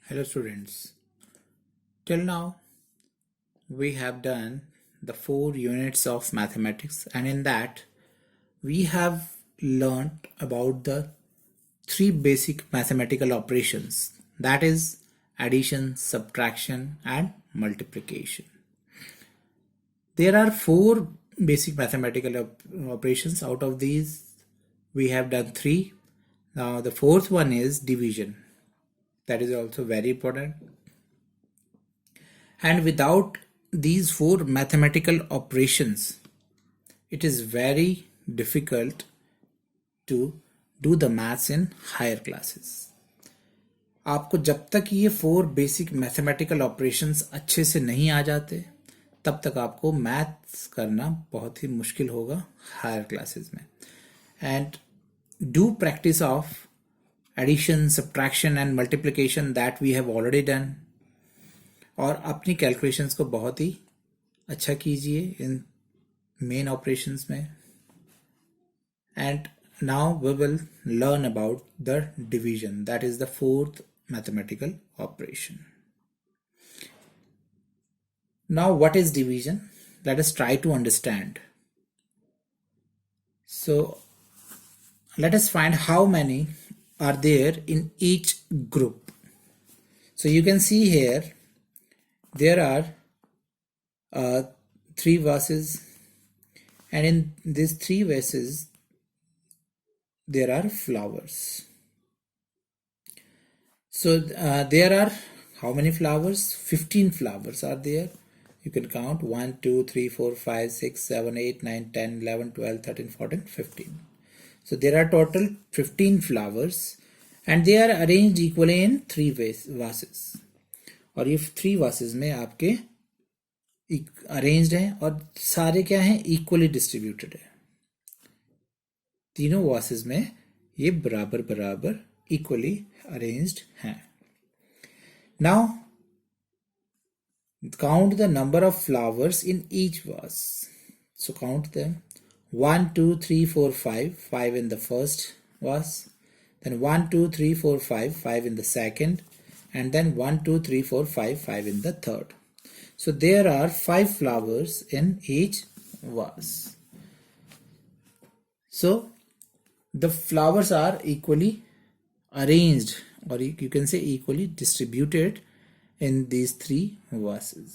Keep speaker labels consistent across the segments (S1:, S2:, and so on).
S1: Hello students, till now we have done the 4 units of mathematics, and in that we have learnt about the 3 basic mathematical operations, that is addition, subtraction and multiplication. There are 4 basic mathematical operations. Out of these we have done 3. Now the fourth one is division. That is also very important. And without these 4 mathematical operations, it is very difficult to do the maths in higher classes. आपको जब तक ये 4 basic mathematical operations अच्छे से नहीं आ जाते, तब तक आपको मैथ्स करना बहुत ही मुश्किल होगा हायर क्लासेस में. And do practice of addition, subtraction and multiplication that we have already done. और अपनी कैलकुलेशंस को बहुत ही अच्छा कीजिए इन मेन ऑपरेशंस में. And now we will learn about the division, that is the 4th mathematical operation. Now what is division? Let us try to understand. So let us find how many are there in each group. So you can see here there are 3 vases, and in these 3 vases there are flowers. So there are how many flowers? 15 flowers are there. You can count 1 2 3 4 5 6 7 8 9 10 11 12 13 14 15. So there are total 15 flowers and they are arranged equally in 3 vases. और ये 3 vases में आपके arranged हैं और सारे क्या हैं? Equally distributed है. तीनों vases में ये बराबर बराबर equally arranged हैं. Now count the number of flowers in each vase. So count them. 1 2 3 4 5 in the first vase, then 1 2 3 4 5 in the second, and then 1 2 3 4 5 in the third. So there are 5 flowers in each vase. So the flowers are equally arranged, or you can say equally distributed in these 3 vases.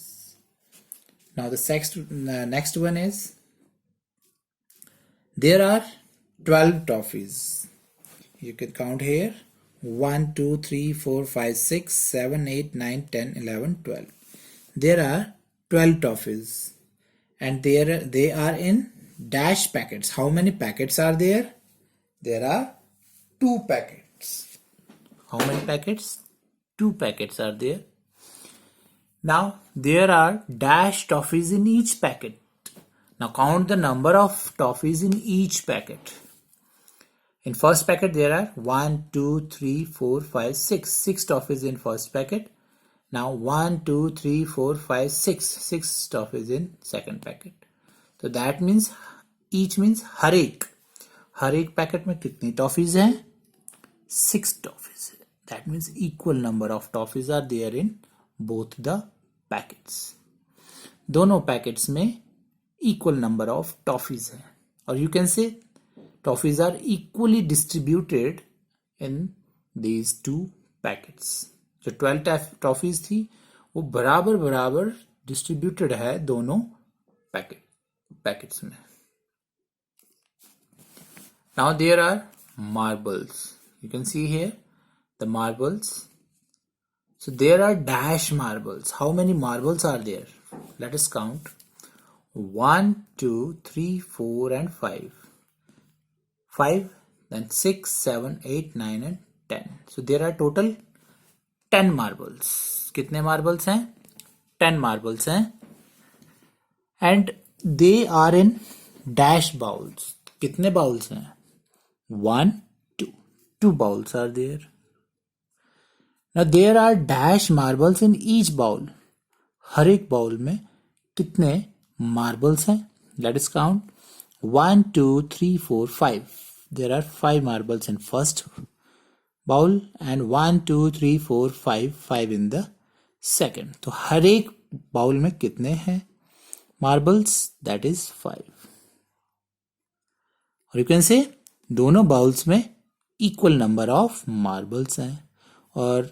S1: Now the next one is there are 12 toffees. You can count here 1 2 3 4 5 6 7 8 9 10 11 12. There are 12 toffees and they are in dash packets. How many packets are there? There are 2 packets. How many packets? 2 packets are there. Now there are dash toffees in each packet. Now count the number of toffees in each packet. In first packet there are 1 2 3 4 5 6 toffees in first packet. Now 1 2 3 4 5 6 toffees in second packet. So that means each means हर एक packet में कितनी toffees हैं? 6 toffees. That means equal number of toffees are there in both the packets. दोनों packets में equal number of toffees है, और you can say toffees are equally distributed in these 2 packets. जो 12 toffees थी वो बराबर बराबर distributed है दोनों packets में. Now there are marbles. You can see here the marbles. So there are dash marbles. How many marbles are there? Let us count. 1 2 3 4 and 5, then 6 7 8 9 and 10. So there are total 10 marbles. कितने marbles हैं? 10 marbles हैं. And they are in dash bowls. कितने bowls हैं? 1 2 bowls are there. Now there are dash marbles in each bowl. हर एक bowl में कितने marbles हैं? Let us count. 1 2 3 4 5. There are 5 marbles in first bowl and 1 2 3 4 5 5 in the second. तो हर एक bowl में कितने हैं मार्बल्स? That is 5. और यू कैन से दोनों बाउल्स में इक्वल नंबर ऑफ मार्बल्स हैं और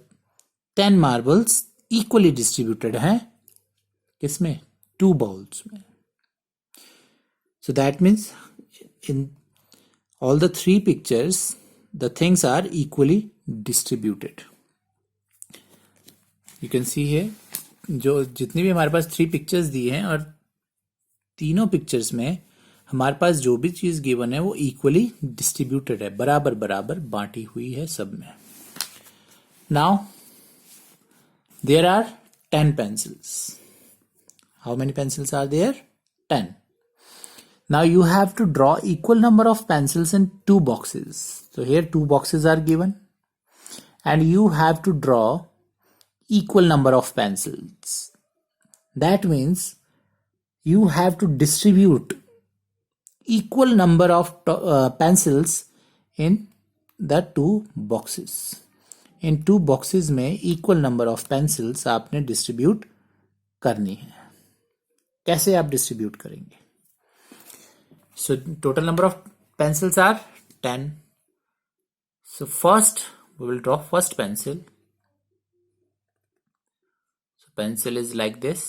S1: 10 मार्बल्स इक्वली डिस्ट्रीब्यूटेड हैं किसमें? 2 बाउल्स में. So that means in all the 3 pictures the things are equally distributed. You can see here जो जितनी भी हमारे पास 3 पिक्चर्स दी हैं और तीनों पिक्चर्स में हमारे पास जो भी चीज गिवन है वो इक्वली डिस्ट्रीब्यूटेड है, बराबर बराबर बांटी हुई है सब में. Now there are 10 pencils. How many pencils are there? 10. Now you have to draw equal number of pencils in 2 boxes. So here 2 boxes are given and you have to draw equal number of pencils. That means you have to distribute equal number of pencils in the 2 boxes. In 2 boxes में equal number of pencils आपने distribute करनी है. कैसे आप distribute करेंगे? So total number of pencils are 10. So first we will draw first pencil. So pencil is like this.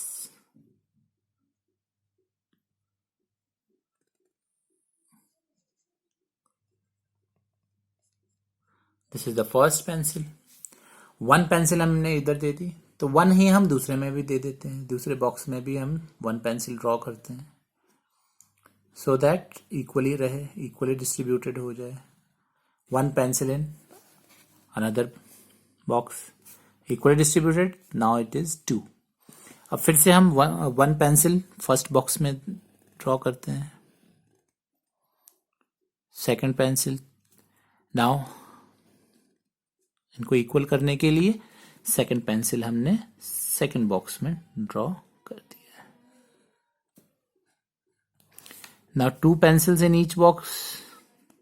S1: This is the first pencil. 1 pencil हमने इधर दे दी तो 1 ही हम दूसरे में भी दे देते हैं, दूसरे बॉक्स में भी हम 1 pencil ड्रॉ करते हैं so that equally रहे, equally distributed हो जाए. 1 pencil in another box, equally distributed. Now it is 2. अब फिर से हम 1 pencil फर्स्ट बॉक्स में ड्रॉ करते हैं, सेकंड पेंसिल. नाउ इनको इक्वल करने के लिए सेकंड पेंसिल हमने सेकंड बॉक्स में ड्रॉ कर दिया. Now 2 pencils in each box.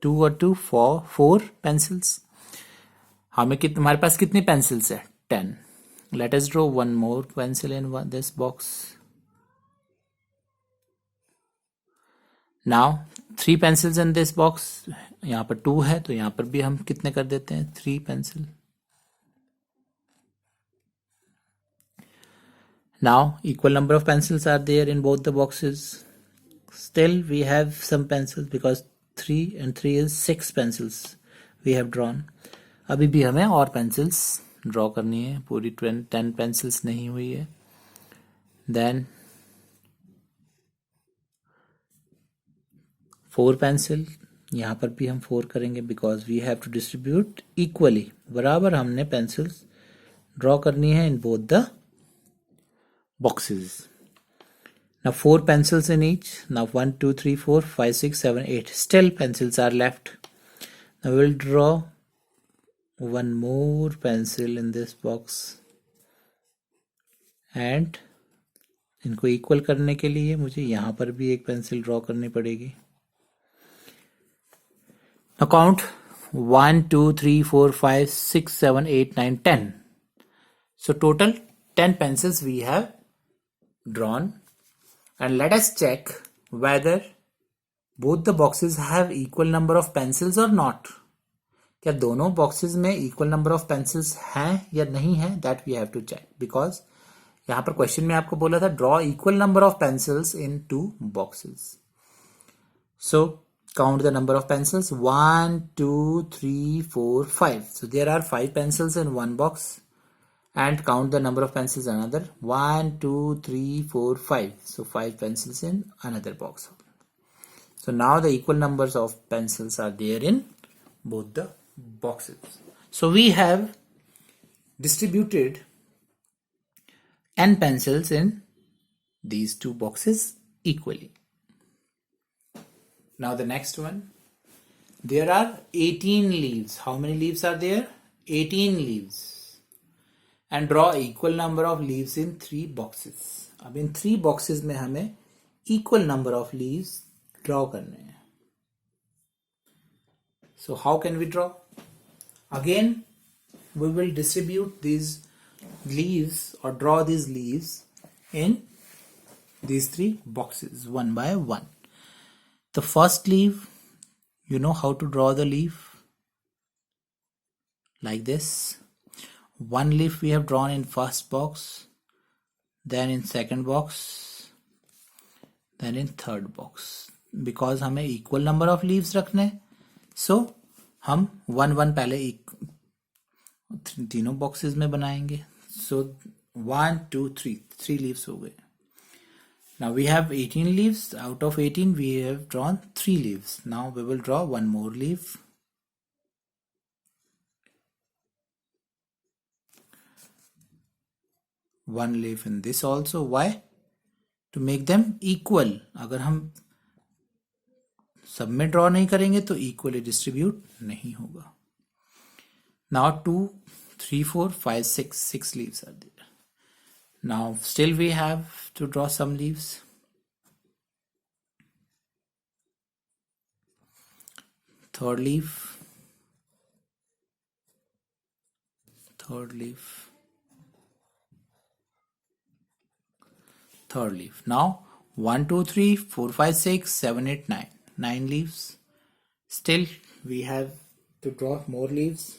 S1: 2 और 2 4 pencils. हमारे पास कितनी pencils है? 10. Let us draw one more pencil in this box. Now 3 pencils in this box. यहाँ पर 2 है तो यहाँ पर भी हम कितने कर देते हैं? 3 pencil. Now equal number of pencils are there in both the boxes. Still we have some pencils because 3 and 3 is 6 pencils we have drawn. अभी भी हमें और pencils draw करनी है, पूरी 10 pencils नहीं हुई है. Then 4 pencil, यहाँ पर भी हम 4 करेंगे because we have to distribute equally. बराबर हमने pencils draw करनी है in both the boxes. Now 4 pencils in each. Now 1 2 3 4 5 6 7 8. Still pencils are left. Now we will draw one more pencil in this box. And इनको equal करने के लिए मुझे यहाँ पर भी एक पेंसिल ड्रॉ करनी पड़ेगी. Now count 1 2 3 4 5 6 7 8 9 10. So total 10 pencils we have drawn. And let us check whether both the boxes have equal number of pencils or not. क्या दोनों boxes में equal number of pencils हैं या नहीं है? That we have to check because यहाँ पर question में आपको बोला था draw equal number of pencils in 2 boxes. So count the number of pencils. 1 2 3 4 5. So there are 5 pencils in one box. And count the number of pencils another. 1 2 3 4 5. So 5 pencils in another box. So now the equal numbers of pencils are there in both the boxes. So we have distributed n pencils in these 2 boxes equally. Now the next one. There are 18 leaves. How many leaves are there? 18 leaves. And draw equal number of leaves in 3 boxes. अब इन 3 boxes में हमें equal number of leaves draw करने हैं. So how can we draw? Again we will distribute these leaves or draw these leaves in these three boxes one by one. The first leaf, you know how to draw the leaf like this. One leaf we have drawn in first box, then in second box, then in third box. Because हमें equal number of leaves रखने, so हम 1-1 पहले तीनों boxes में बनाएंगे. So 1 2 3 3 leaves हो गए. Now we have 18 leaves. Out of 18 we have drawn 3 leaves. Now we will draw one more leaf. One leaf in this also. Why? To make them equal. अगर हम सब में ड्रॉ नहीं करेंगे तो इक्वली डिस्ट्रीब्यूट नहीं होगा. Now 2 3 4 5 6 leaves are there. Now still we have to draw some leaves. Third leaf, third leaf, third leaf. Now 1 2 3 4 5 6 7 8 9 9 leaves. Still we have to draw more leaves.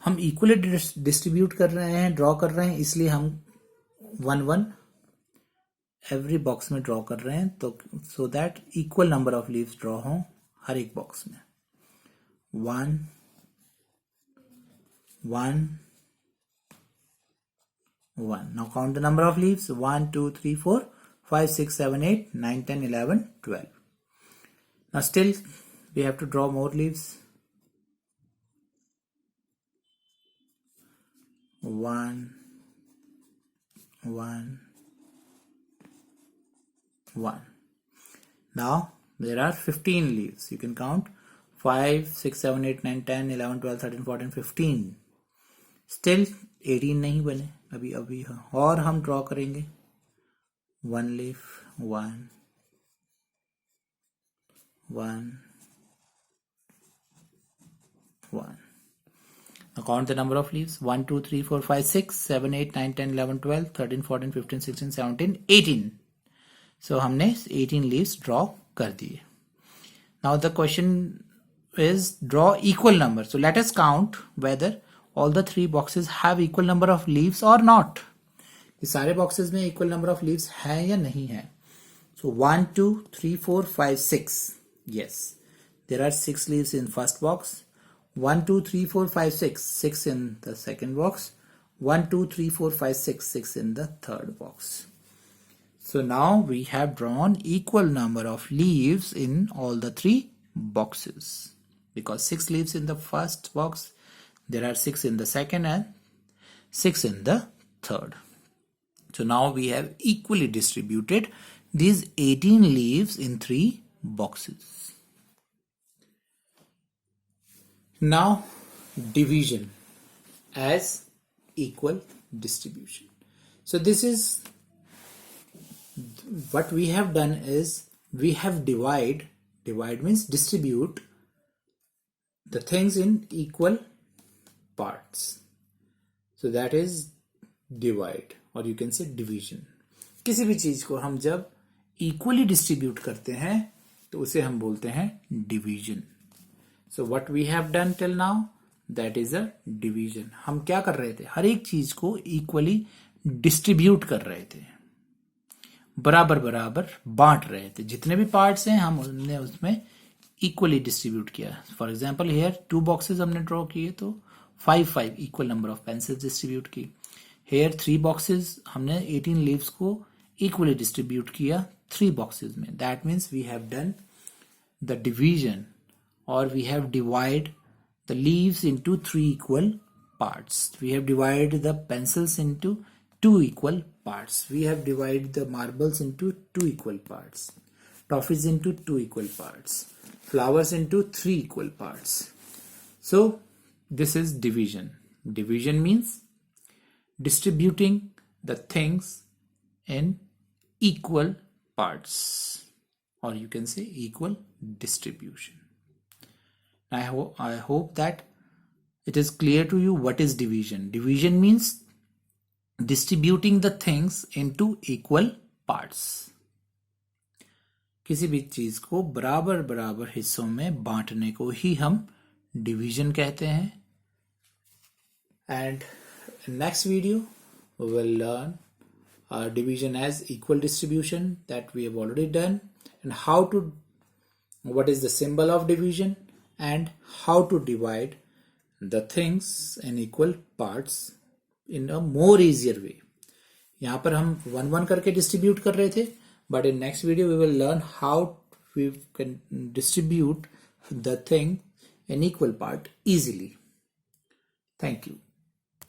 S1: हम इक्वली डिस्ट्रीब्यूट कर रहे हैं, draw कर रहे हैं, इसलिए हम 1-1 एवरी बॉक्स में ड्रॉ कर रहे हैं, तो so that equal number of leaves draw हों हर एक बॉक्स में. 1 1 1. Now count the number of leaves. 1 2 3 4 5 6 7 8 9 10 11 12. Now still we have to draw more leaves. 1 1 1. Now there are 15 leaves. You can count 5 6 7 8 9 10 11 12 13 14 15. Still 18 नहीं बने अभी और हम ड्रॉ करेंगे. 1 leaf 1 1 1. Now count the number of leaves. 1 2 3 4 5 6 7 8 9 10 11 12 13 14 15 16 17 18. So हमने 18 leaves draw कर दिए. Now the question is draw equal number. So let us count whether all the three boxes have equal number of leaves or not. ये सारे boxes में equal number of leaves है या नहीं है. So 1 2 3 4 5 6. Yes, there are 6 leaves in first box. 1 2 3 4 5 6 6 in the second box. 1 2 3 4 5 6 6 in the third box. So now we have drawn equal number of leaves in all the three boxes. Because 6 leaves in the first box, there are 6 in the second and 6 in the third. So now we have equally distributed these 18 leaves in 3 boxes. Now division as equal distribution. So this is what we have done is we have divide means distribute the things in equal parts. So that is divide or you can say division. किसी भी चीज को हम जब equally distribute करते हैं तो उसे हम बोलते हैं division. So what we have done till now, that is a division. हम क्या कर रहे थे, हर एक चीज को equally distribute कर रहे थे, बराबर बराबर बांट रहे थे. जितने भी पार्ट्स हैं हमने उसमें इक्वली डिस्ट्रीब्यूट किया. फॉर एग्जाम्पल हेयर 2 बॉक्सेस हमने ड्रॉ किए तो 5 5 equal number of pencils distribute की. हेयर 3 बॉक्सेस हमने 18 लीव्स को इक्वली डिस्ट्रीब्यूट किया 3 बॉक्सेस में. That means we have done the division or we have divided the leaves into 3 equal parts. We have divided the pencils into 2 equal parts. We have divided the marbles into 2 equal parts. Toffees into 2 equal parts. Flowers into 3 equal parts. So this is division. Division means distributing the things in equal parts, or you can say equal distribution. I hope that it is clear to you what is division. Division means distributing the things into equal parts. किसी भी चीज को बराबर बराबर हिस्सों में बांटने को ही हम डिवीजन कहते हैं. And in next video we will learn division as equal distribution, that we have already done, and what is the symbol of division and how to divide the things in equal parts in a more easier way. यहाँ पर हम 1-1 करके distribute कर रहे थे, but in next video we will learn how we can distribute the thing in equal part easily. Thank you.